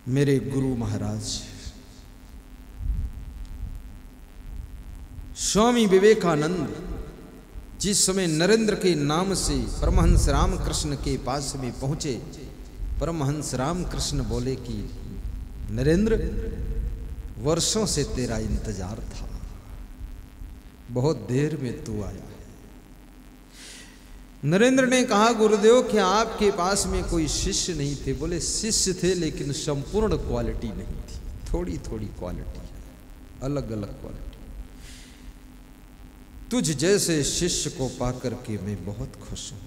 मेरे गुरु महाराज स्वामी विवेकानंद जिस समय नरेंद्र के नाम से परमहंस रामकृष्ण के पास में पहुंचे, परमहंस रामकृष्ण बोले कि नरेंद्र, वर्षों से तेरा इंतजार था, बहुत देर में तू आया है। नरेंद्र ने कहा, गुरुदेव क्या आपके पास में कोई शिष्य नहीं थे? बोले शिष्य थे, लेकिन संपूर्ण क्वालिटी नहीं थी, थोड़ी थोड़ी क्वालिटी, अलग अलग क्वालिटी। तुझ जैसे शिष्य को पाकर के मैं बहुत खुश हूं।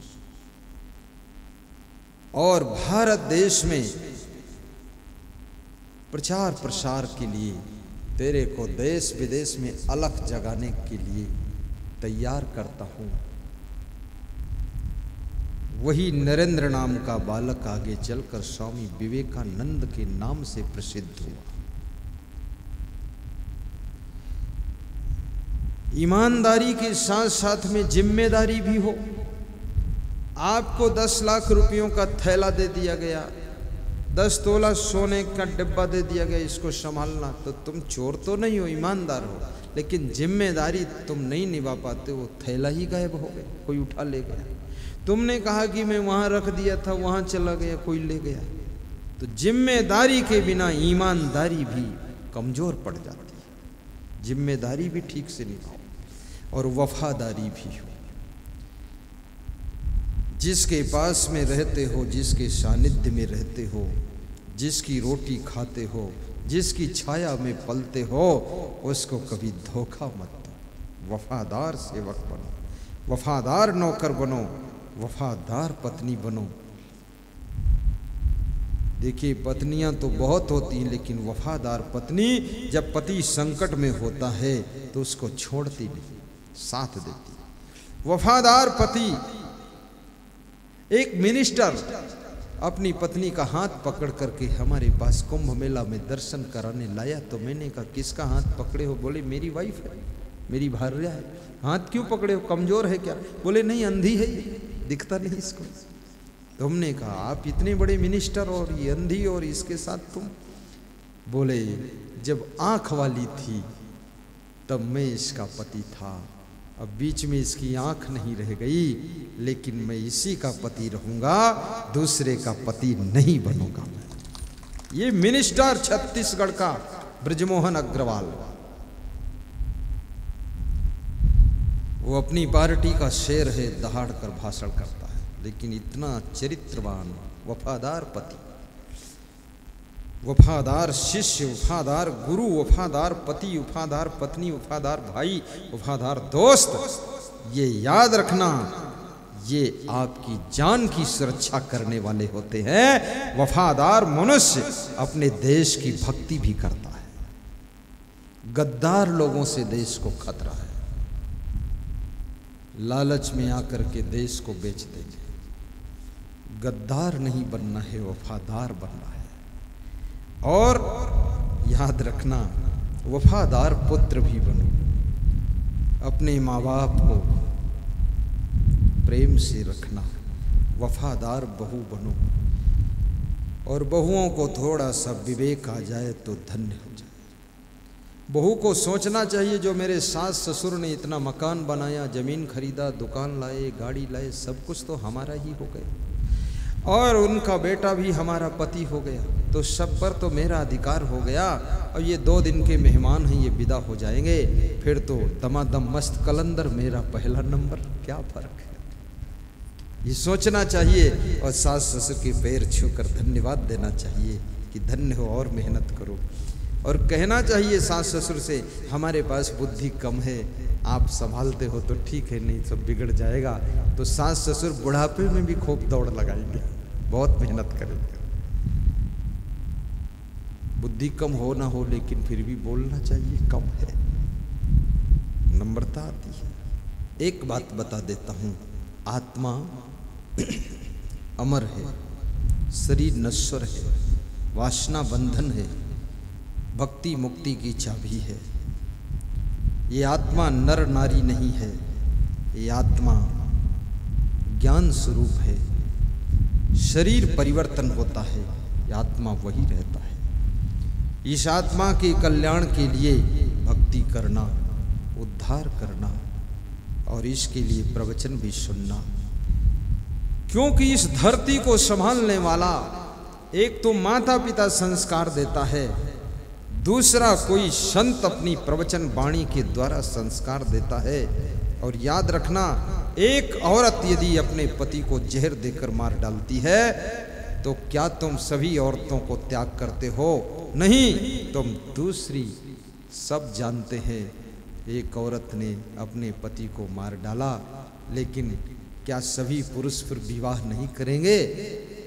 और भारत देश में प्रचार प्रसार के लिए तेरे को देश विदेश में अलख जगाने के लिए तैयार करता हूं। वही नरेंद्र नाम का बालक आगे चलकर स्वामी विवेकानंद के नाम से प्रसिद्ध हुआ। ईमानदारी के साथ साथ में जिम्मेदारी भी हो। आपको 10 लाख रुपयों का थैला दे दिया गया, 10 तोला सोने का डिब्बा दे दिया गया, इसको संभालना, तो तुम चोर तो नहीं हो, ईमानदार हो, लेकिन जिम्मेदारी तुम नहीं निभा पाते, वो थैला ही गायब हो गया, कोई उठा ले गया। तुमने कहा कि मैं वहां रख दिया था, वहां चला गया, कोई ले गया। तो जिम्मेदारी के बिना ईमानदारी भी कमजोर पड़ जाती है। जिम्मेदारी भी ठीक से निभाओ और वफादारी भी हो। जिसके पास में रहते हो, जिसके सानिध्य में रहते हो, जिसकी रोटी खाते हो, जिसकी छाया में पलते हो, उसको कभी धोखा मत दो। वफादार सेवक बनो, वफादार नौकर बनो, वफादार पत्नी बनो। देखिए, पत्नियां तो बहुत होती हैं, लेकिन वफादार पत्नी जब पति संकट में होता है तो उसको छोड़ती नहीं, साथ देती। वफादार पति, एक मिनिस्टर अपनी पत्नी का हाथ पकड़ करके हमारे पास कुंभ मेला में दर्शन कराने लाया, तो मैंने कहा किसका हाथ पकड़े हो? बोले मेरी वाइफ है, मेरी भार्या है। हाथ क्यों पकड़े हो, कमजोर है क्या? बोले नहीं, अंधी है, दिखता नहीं इसको। तो हमने कहा आप इतने बड़े मिनिस्टर और ये अंधी और इसके साथ तुम? बोले जब आंख वाली थी तब मैं इसका पति था, अब बीच में इसकी आंख नहीं रह गई, लेकिन मैं इसी का पति रहूंगा, दूसरे का पति नहीं बनूंगा। ये मिनिस्टर छत्तीसगढ़ का ब्रजमोहन अग्रवाल, वो अपनी पार्टी का शेर है, दहाड़ कर भाषण करता है, लेकिन इतना चरित्रवान वफादार पति, वफादार शिष्य, वफादार गुरु, वफादार पति, वफादार पत्नी, वफादार भाई, वफादार दोस्त, ये याद रखना, ये आपकी जान की सुरक्षा करने वाले होते हैं। वफादार मनुष्य अपने देश की भक्ति भी करता है। गद्दार लोगों से देश को खतरा है, लालच में आकर के देश को बेच देंगे। गद्दार नहीं बनना है, वफादार बनना है। और याद रखना, वफादार पुत्र भी बनो, अपने माँ बाप को प्रेम से रखना। वफादार बहू बनो, और बहुओं को थोड़ा सा विवेक आ जाए तो धन्य हो जाए। बहू को सोचना चाहिए, जो मेरे सास ससुर ने इतना मकान बनाया, जमीन खरीदा, दुकान लाए, गाड़ी लाए, सब कुछ तो हमारा ही हो गया, और उनका बेटा भी हमारा पति हो गया, तो सब पर तो मेरा अधिकार हो गया। और ये 2 दिन के मेहमान हैं, ये विदा हो जाएंगे, फिर तो दमादम मस्त कलंदर मेरा पहला नंबर, क्या फर्क है? ये सोचना चाहिए, और सास ससुर के पैर छूकर धन्यवाद देना चाहिए कि धन्य हो और मेहनत करो। और कहना चाहिए सास ससुर से, हमारे पास बुद्धि कम है, आप संभालते हो तो ठीक है, नहीं सब बिगड़ जाएगा। तो सास ससुर बुढ़ापे में भी खूब दौड़ लगाएंगे, बहुत मेहनत करेंगे। बुद्धि कम हो ना हो, लेकिन फिर भी बोलना चाहिए कम है, नम्रता आती है। एक बात बता देता हूं, आत्मा अमर है, शरीर नश्वर है, वासना बंधन है, भक्ति मुक्ति की चाबी है। ये आत्मा नर नारी नहीं है, ये आत्मा ज्ञान स्वरूप है। शरीर परिवर्तन होता है, ये आत्मा वही रहता है। इस आत्मा के कल्याण के लिए भक्ति करना, उद्धार करना और इसके लिए प्रवचन भी सुनना। क्योंकि इस धरती को संभालने वाला एक तो माता पिता संस्कार देता है, दूसरा कोई संत अपनी प्रवचन वाणी के द्वारा संस्कार देता है। और याद रखना, एक औरत यदि अपने पति को जहर देकर मार डालती है तो क्या तुम सभी औरतों को त्याग करते हो? नहीं, तुम दूसरी सब जानते हैं। एक औरत ने अपने पति को मार डाला, लेकिन क्या सभी पुरुष फिर विवाह नहीं करेंगे?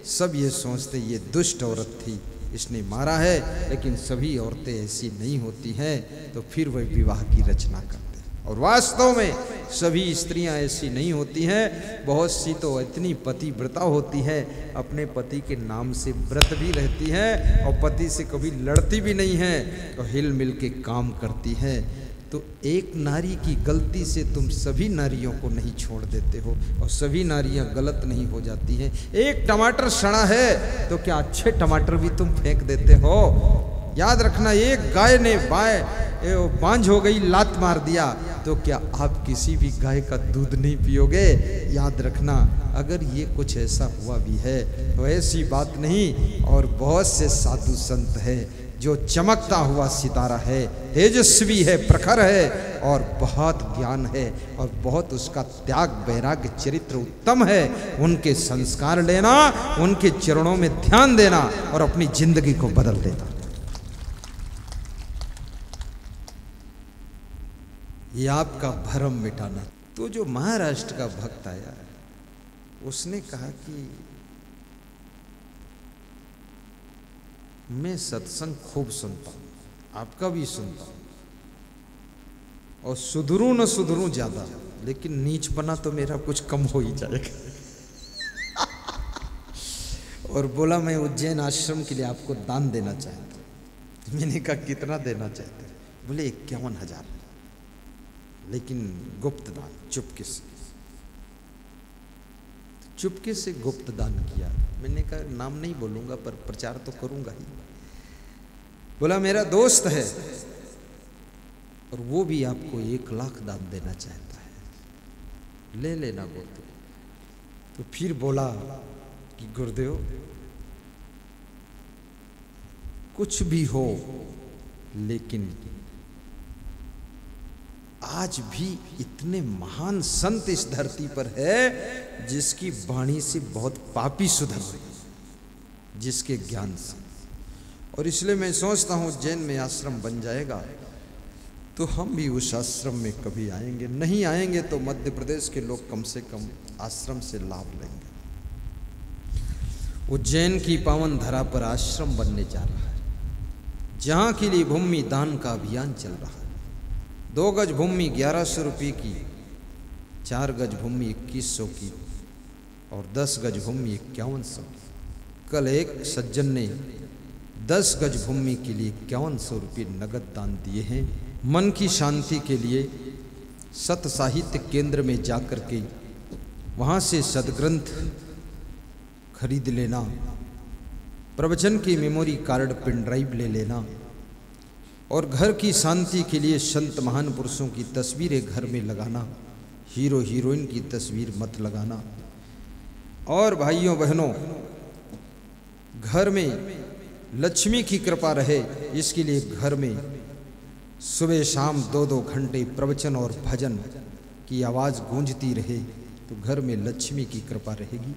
सब ये सोचते ये दुष्ट औरत थी, इसने मारा है, लेकिन सभी औरतें ऐसी नहीं होती हैं, तो फिर वह विवाह की रचना करते हैं। और वास्तव में सभी स्त्रियां ऐसी नहीं होती हैं। बहुत सी तो इतनी पतिव्रता होती है, अपने पति के नाम से व्रत भी रहती है और पति से कभी लड़ती भी नहीं है, तो हिल मिल के काम करती है। तो एक नारी की गलती से तुम सभी नारियों को नहीं छोड़ देते हो और सभी नारियां गलत नहीं हो जाती हैं। एक टमाटर सड़ा है तो क्या अच्छे टमाटर भी तुम फेंक देते हो? याद रखना, एक गाय ने बांझ हो गई, लात मार दिया, तो क्या आप किसी भी गाय का दूध नहीं पियोगे? याद रखना, अगर ये कुछ ऐसा हुआ भी है तो ऐसी बात नहीं। और बहुत से साधु संत है जो चमकता हुआ सितारा है, तेजस्वी है, प्रखर है और बहुत ज्ञान है और बहुत उसका त्याग वैराग्य चरित्र उत्तम है। उनके संस्कार लेना, उनके चरणों में ध्यान देना और अपनी जिंदगी को बदल देना। ये आपका भरम मिटाना। तो जो महाराष्ट्र का भक्त आया, उसने कहा कि मैं सत्संग खूब सुनता हूँ, आपका भी सुनता हूँ, और सुधरूं न सुधरूं ज्यादा, लेकिन नीच बना तो मेरा कुछ कम हो ही जाएगा। और बोला मैं उज्जैन आश्रम के लिए आपको दान देना चाहता हूँ। मैंने कहा कितना देना चाहते? बोले 51,000, लेकिन गुप्त दान, चुपके से। चुपके से गुप्त दान किया। मैंने कहा नाम नहीं बोलूंगा पर प्रचार तो करूंगा ही। बोला मेरा दोस्त है और वो भी आपको 1 लाख दान देना चाहता है, ले लेना वो। तो फिर बोला कि गुरुदेव कुछ भी हो, लेकिन आज भी इतने महान संत इस धरती पर है जिसकी वाणी से बहुत पापी सुधर रहे, जिसके ज्ञान से। और इसलिए मैं सोचता हूँ उज्जैन में आश्रम बन जाएगा तो हम भी उस आश्रम में कभी आएंगे। नहीं आएंगे तो मध्य प्रदेश के लोग कम से कम आश्रम से लाभ लेंगे। उज्जैन की पावन धरा पर आश्रम बनने जा रहा है, जहाँ के लिए भूमि दान का अभियान चल रहा है। 2 गज भूमि 1100 रुपये की, 4 गज भूमि 2100 की और 10 गज भूमि 5100 की। कल एक सज्जन ने 10 गज भूमि के लिए 5100 रुपये नगद दान दिए हैं। मन की शांति के लिए सत साहित्य केंद्र में जाकर के वहाँ से सदग्रंथ खरीद लेना, प्रवचन की मेमोरी कार्ड पेन ड्राइव ले लेना और घर की शांति के लिए संत महान पुरुषों की तस्वीरें घर में लगाना, हीरो हीरोइन की तस्वीर मत लगाना। और भाइयों बहनों, घर में लक्ष्मी की कृपा रहे, इसके लिए घर में सुबह शाम 2-2 घंटे प्रवचन और भजन की आवाज़ गूंजती रहे तो घर में लक्ष्मी की कृपा रहेगी।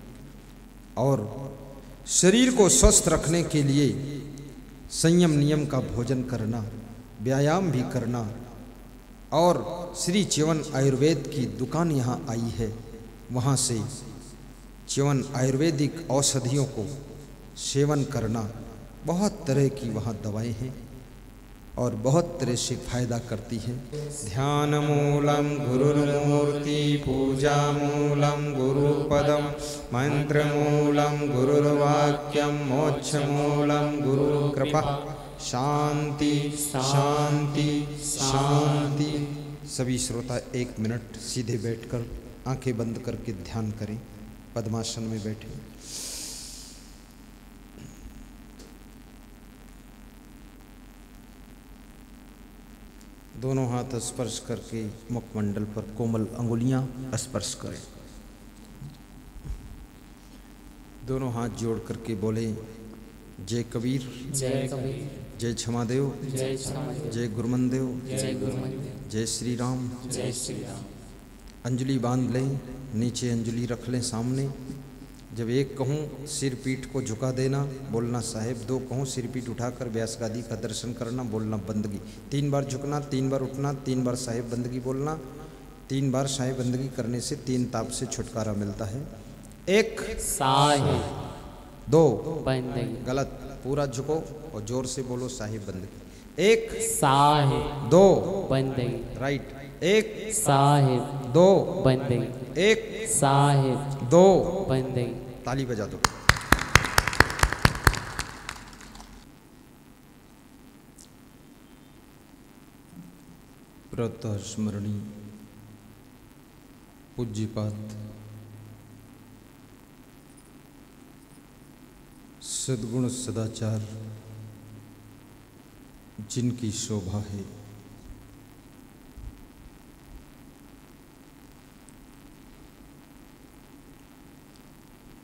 और शरीर को स्वस्थ रखने के लिए संयम नियम का भोजन करना, व्यायाम भी करना। और श्री च्यवन आयुर्वेद की दुकान यहाँ आई है, वहाँ से च्यवन आयुर्वेदिक औषधियों को सेवन करना। बहुत तरह की वहाँ दवाएं हैं और बहुत तरह से फायदा करती हैं। ध्यान मूलम गुरुर्मूर्ति, पूजा मूलम गुरुपदम, मंत्र मूलम गुरुर्वाक्यम, मोक्ष मूलम गुरु कृपा। शांति शांति शांति। सभी श्रोता 1 मिनट सीधे बैठकर आंखें बंद करके ध्यान करें, पद्मासन में बैठे। दोनों हाथ स्पर्श करके मुखमंडल पर कोमल अंगुलियां स्पर्श करें। दोनों हाथ जोड़ करके बोले, जय कबीर, जय कबीर, जय क्षमादेव, जय क्षमादेव, जय गुरुमनदेव, जय गुरुमनदेव, जय श्री राम। जय श्री राम। अंजलि बांध लें, नीचे अंजलि रख लें सामने। जब एक कहूँ सिर पीठ को झुका देना, बोलना साहेब। दो कहूँ सिर पीठ उठाकर व्यास गादी का दर्शन करना, बोलना बंदगी। 3 बार झुकना, 3 बार उठना, 3 बार साहेब बंदगी बोलना। 3 बार साहेब बंदगी करने से 3 ताप से छुटकारा मिलता है। 1 साहेब 2 बंदगी, गलत, पूरा झुको और जोर से बोलो साहेब बंदगी। 1 साहेब 2 बंदगी, राइट। 1 साहेब 2 बंदगी, 1 साहेब 2 बंदगी। ताली बजा दो। प्रातः स्मरणी पूज्यपात सद्गुण सदाचार जिनकी शोभा है,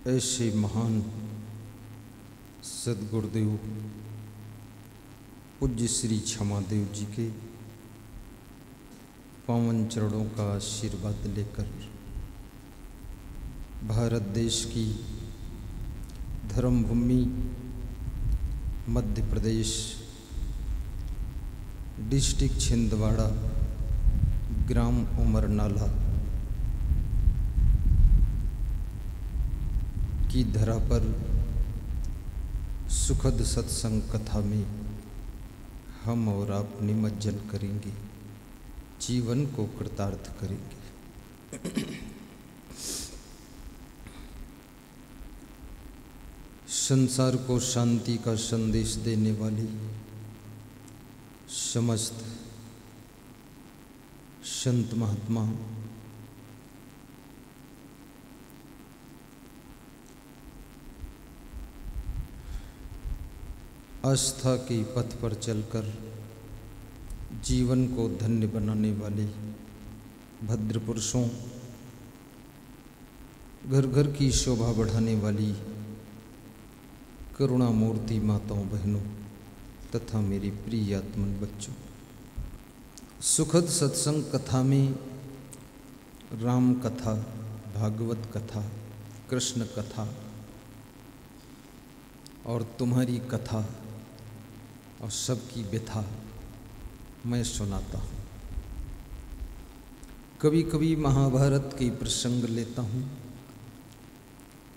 ऐसे महान सद्गुरुदेव पूज्य श्री क्षमादेव जी के पावन चरणों का आशीर्वाद लेकर भारत देश की धर्मभूमि मध्य प्रदेश डिस्ट्रिक्ट छिंदवाड़ा ग्राम उमरनाला की धरा पर सुखद सत्संग कथा में हम और आप निमज्जन करेंगे, जीवन को कृतार्थ करेंगे। संसार को शांति का संदेश देने वाली समस्त संत महात्मा आस्था के पथ पर चलकर जीवन को धन्य बनाने वाले भद्र पुरुषों, घर घर की शोभा बढ़ाने वाली करुणा मूर्ति माताओं बहनों तथा मेरे प्रिय आत्मन बच्चों, सुखद सत्संग कथा में राम कथा, भागवत कथा, कृष्ण कथा और तुम्हारी कथा और सबकी व्यथा मैं सुनाता हूँ। कभी कभी महाभारत के प्रसंग लेता हूँ,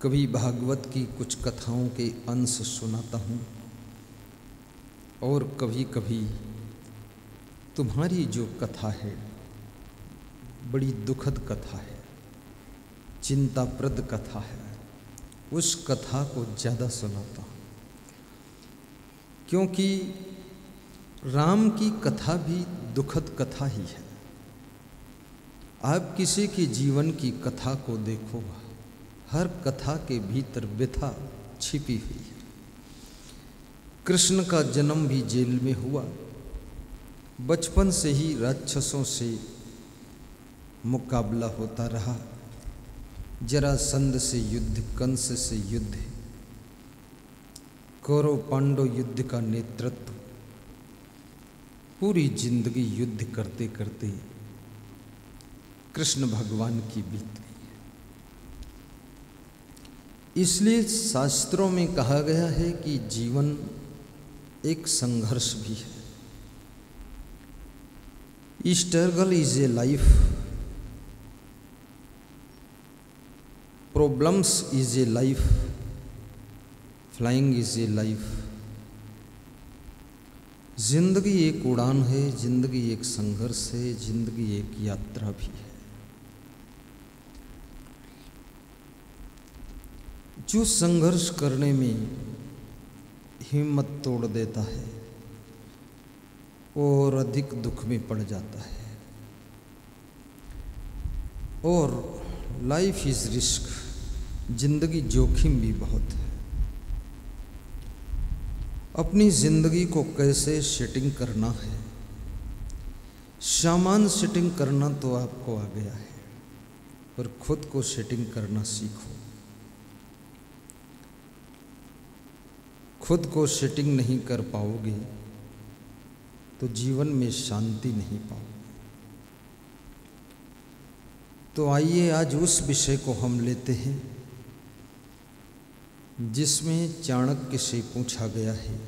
कभी भागवत की कुछ कथाओं के अंश सुनाता हूँ और कभी कभी तुम्हारी जो कथा है, बड़ी दुखद कथा है, चिंताप्रद कथा है, उस कथा को ज़्यादा सुनाता हूँ। क्योंकि राम की कथा भी दुखद कथा ही है। आप किसी के जीवन की कथा को देखो, हर कथा के भीतर व्यथा छिपी हुई है। कृष्ण का जन्म भी जेल में हुआ, बचपन से ही राक्षसों से मुकाबला होता रहा, जरासंध से युद्ध, कंस से युद्ध, कौरव पांडव युद्ध का नेतृत्व, पूरी जिंदगी युद्ध करते करते कृष्ण भगवान की बीत गई। इसलिए शास्त्रों में कहा गया है कि जीवन एक संघर्ष भी है। Struggle is a life, problems is a life, flying is a life. जिंदगी एक उड़ान है, जिंदगी एक संघर्ष है, जिंदगी एक यात्रा भी है। जो संघर्ष करने में हिम्मत तोड़ देता है और अधिक दुख में पड़ जाता है। और लाइफ इज रिस्क, जिंदगी जोखिम भी बहुत है। अपनी जिंदगी को कैसे सेटिंग करना है, सामान सेटिंग करना तो आपको आ गया है, पर खुद को सेटिंग करना सीखो। खुद को सेटिंग नहीं कर पाओगे तो जीवन में शांति नहीं पाओगे। तो आइए आज उस विषय को हम लेते हैं जिसमें चाणक्य से पूछा गया है,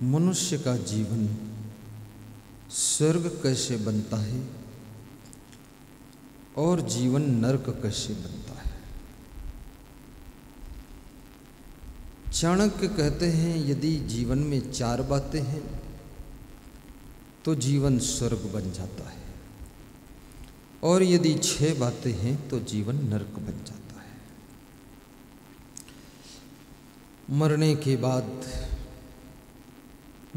मनुष्य का जीवन स्वर्ग कैसे बनता है और जीवन नरक कैसे बनता है। चाणक्य कहते हैं यदि जीवन में 4 बातें हैं तो जीवन स्वर्ग बन जाता है, और यदि 6 बातें हैं तो जीवन नरक बन जाता है। मरने के बाद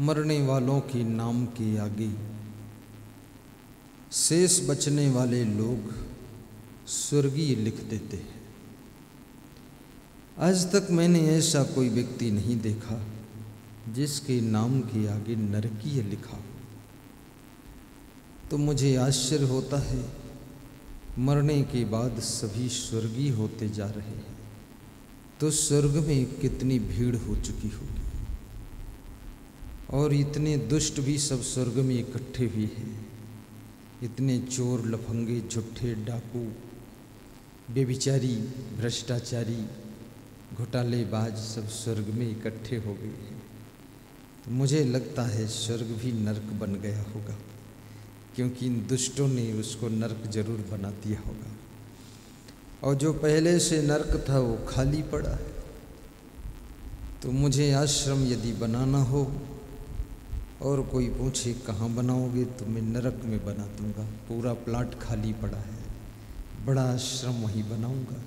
मरने वालों के नाम के आगे शेष बचने वाले लोग स्वर्गीय लिख देते हैं। आज तक मैंने ऐसा कोई व्यक्ति नहीं देखा जिसके नाम के आगे नरकीय लिखा। तो मुझे आश्चर्य होता है, मरने के बाद सभी स्वर्गीय होते जा रहे हैं, तो स्वर्ग में कितनी भीड़ हो चुकी होगी। और इतने दुष्ट भी सब स्वर्ग में इकट्ठे हुए हैं। इतने चोर, लफंगे, झूठे, डाकू, बेविचारी, भ्रष्टाचारी, घोटालेबाज सब स्वर्ग में इकट्ठे हो गए हैं। तो मुझे लगता है स्वर्ग भी नरक बन गया होगा, क्योंकि इन दुष्टों ने उसको नरक जरूर बना दिया होगा। और जो पहले से नरक था वो खाली पड़ा है। तो मुझे आश्रम यदि बनाना हो और कोई पूछे कहाँ बनाओगे, तो मैं नरक में बना दूंगा। पूरा प्लाट खाली पड़ा है, बड़ा आश्रम वहीं बनाऊंगा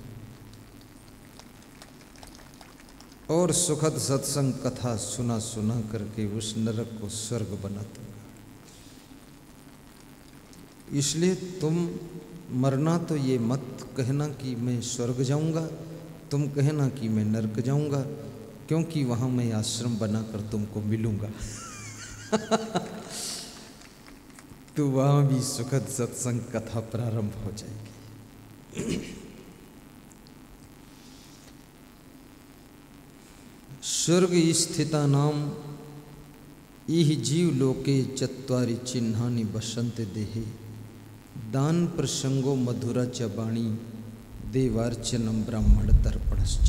और सुखद सत्संग कथा सुना सुना करके उस नरक को स्वर्ग बना दूंगा। इसलिए तुम मरना तो ये मत कहना कि मैं स्वर्ग जाऊंगा, तुम कहना कि मैं नरक जाऊंगा, क्योंकि वहाँ मैं आश्रम बनाकर तुमको मिलूंगा। तो वहाँ भी सुखद सत्संग कथा प्रारंभ हो जाएगी। स्वर्ग स्थिता नाम इह जीव लोके चत्वारि चिन्हानि बसंत देहे, दान प्रसंगो मधुरा च वाणी, देवार्चनम ब्राह्मण तर्पणश्च।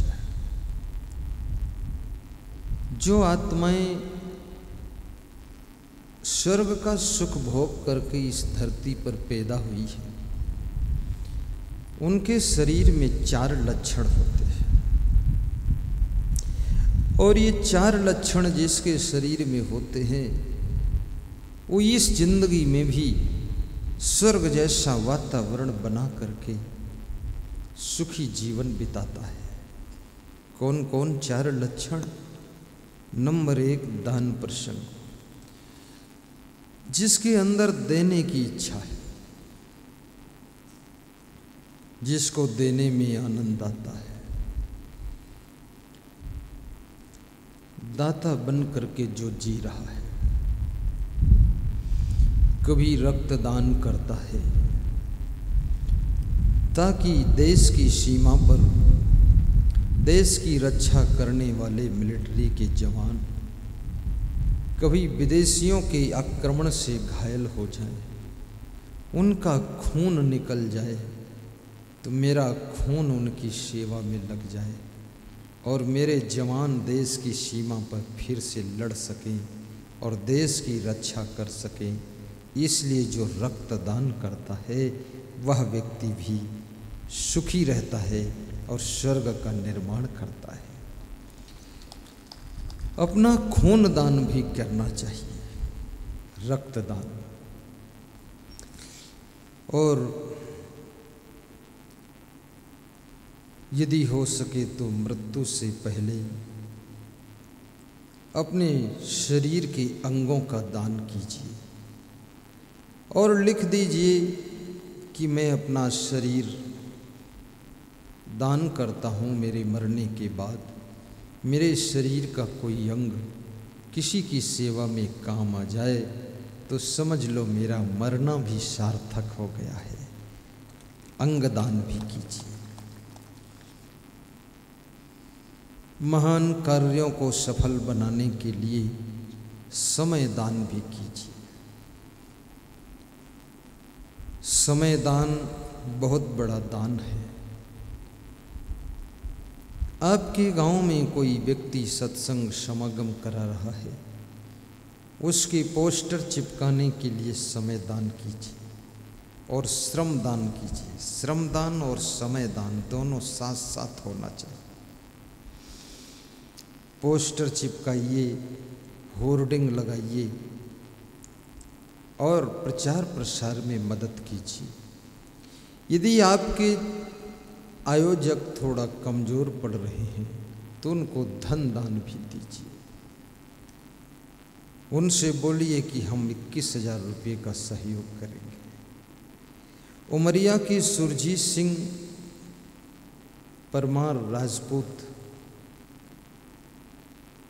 जो आत्माएं स्वर्ग का सुख भोग करके इस धरती पर पैदा हुई है, उनके शरीर में 4 लक्षण होते हैं। और ये 4 लक्षण जिसके शरीर में होते हैं वो इस जिंदगी में भी स्वर्ग जैसा वातावरण बना करके सुखी जीवन बिताता है। कौन कौन 4 लक्षण? नंबर 1, दान प्रसंग, जिसके अंदर देने की इच्छा है, जिसको देने में आनंद आता है, दाता बन करके जो जी रहा है। कभी रक्तदान करता है ताकि देश की सीमा पर देश की रक्षा करने वाले मिलिट्री के जवान कभी विदेशियों के आक्रमण से घायल हो जाए, उनका खून निकल जाए, तो मेरा खून उनकी सेवा में लग जाए और मेरे जवान देश की सीमा पर फिर से लड़ सकें और देश की रक्षा कर सकें। इसलिए जो रक्तदान करता है वह व्यक्ति भी सुखी रहता है और स्वर्ग का निर्माण करता है। अपना खून दान भी करना चाहिए, रक्तदान। और यदि हो सके तो मृत्यु से पहले अपने शरीर के अंगों का दान कीजिए और लिख दीजिए कि मैं अपना शरीर दान करता हूँ। मेरे मरने के बाद मेरे शरीर का कोई अंग किसी की सेवा में काम आ जाए तो समझ लो मेरा मरना भी सार्थक हो गया है। अंगदान भी कीजिए। महान कार्यों को सफल बनाने के लिए समय दान भी कीजिए। समय दान बहुत बड़ा दान है। आपके गांव में कोई व्यक्ति सत्संग समागम करा रहा है, उसके पोस्टर चिपकाने के लिए समय दान कीजिए और श्रम दान कीजिए। श्रम दान और समय दान दोनों साथ साथ होना चाहिए। पोस्टर चिपकाइए, होर्डिंग लगाइए और प्रचार प्रसार में मदद कीजिए। यदि आपके आयोजक थोड़ा कमज़ोर पड़ रहे हैं तो उनको धन दान भी दीजिए। उनसे बोलिए कि हम 21,000 रुपये का सहयोग करेंगे। उमरिया के सुरजीत सिंह परमार राजपूत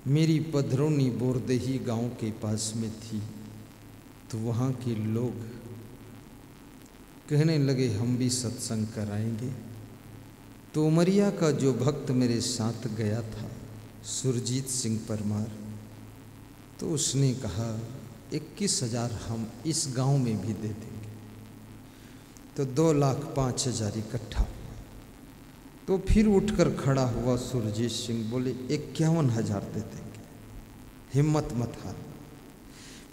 मेरी पधरौनी बोरदेही गांव के पास में थी, तो वहाँ के लोग कहने लगे हम भी सत्संग कराएंगे। तो उमरिया का जो भक्त मेरे साथ गया था, सुरजीत सिंह परमार, तो उसने कहा 21,000 हम इस गांव में भी दे देंगे। तो 2,05,000 इकट्ठा हुआ। तो फिर उठकर खड़ा हुआ सुरजीत सिंह, बोले 51,000 दे देंगे, हिम्मत मत हार।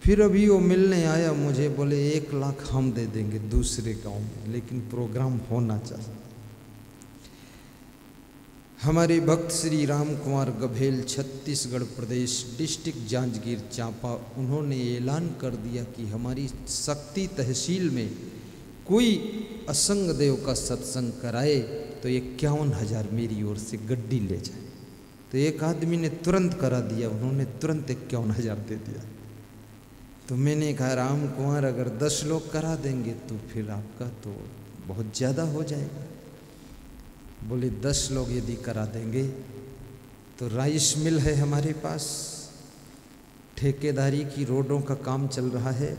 फिर अभी वो मिलने आया मुझे, बोले 1 लाख हम दे देंगे दूसरे गांव में, लेकिन प्रोग्राम होना चाहिए। हमारे भक्त श्री राम कुमार गभेल छत्तीसगढ़ प्रदेश डिस्ट्रिक्ट जांजगीर चांपा, उन्होंने ऐलान कर दिया कि हमारी शक्ति तहसील में कोई असंग देव का सत्संग कराए तो 51,000 मेरी ओर से गड्डी ले जाए। तो एक आदमी ने तुरंत करा दिया, उन्होंने तुरंत 51,000 दे दिया। तो मैंने कहा राम कुमार अगर 10 लोग करा देंगे तो फिर आपका तो बहुत ज़्यादा हो जाएगा। बोले 10 लोग यदि करा देंगे तो राइस मिल है हमारे पास, ठेकेदारी की रोडों का काम चल रहा है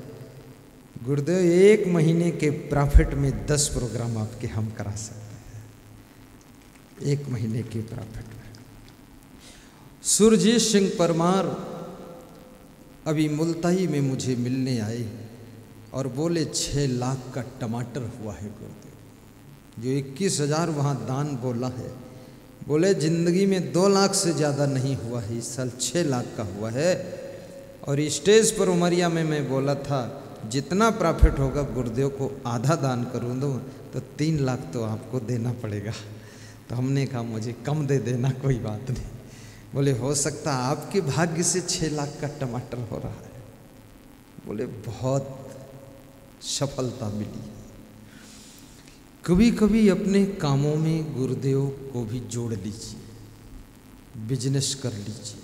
गुरुदेव, 1 महीने के प्रॉफिट में 10 प्रोग्राम आपके हम करा सकते हैं, 1 महीने के प्रॉफिट में। सुरजीत सिंह परमार अभी मुल्ताई में मुझे मिलने आए और बोले 6 लाख का टमाटर हुआ है गुरुदेव। जो 21,000 वहाँ दान बोला है, बोले ज़िंदगी में 2 लाख से ज़्यादा नहीं हुआ है, इस साल 6 लाख का हुआ है। और स्टेज पर उमरिया में मैं बोला था जितना प्रॉफिट होगा गुरुदेव को आधा दान करूँ दो, तो 3 लाख तो आपको देना पड़ेगा। तो हमने कहा मुझे कम दे देना, कोई बात नहीं। बोले हो सकता आपके भाग्य से 6 लाख का टमाटर हो रहा है। बोले बहुत सफलता मिली। कभी कभी अपने कामों में गुरुदेव को भी जोड़ लीजिए, बिजनेस कर लीजिए।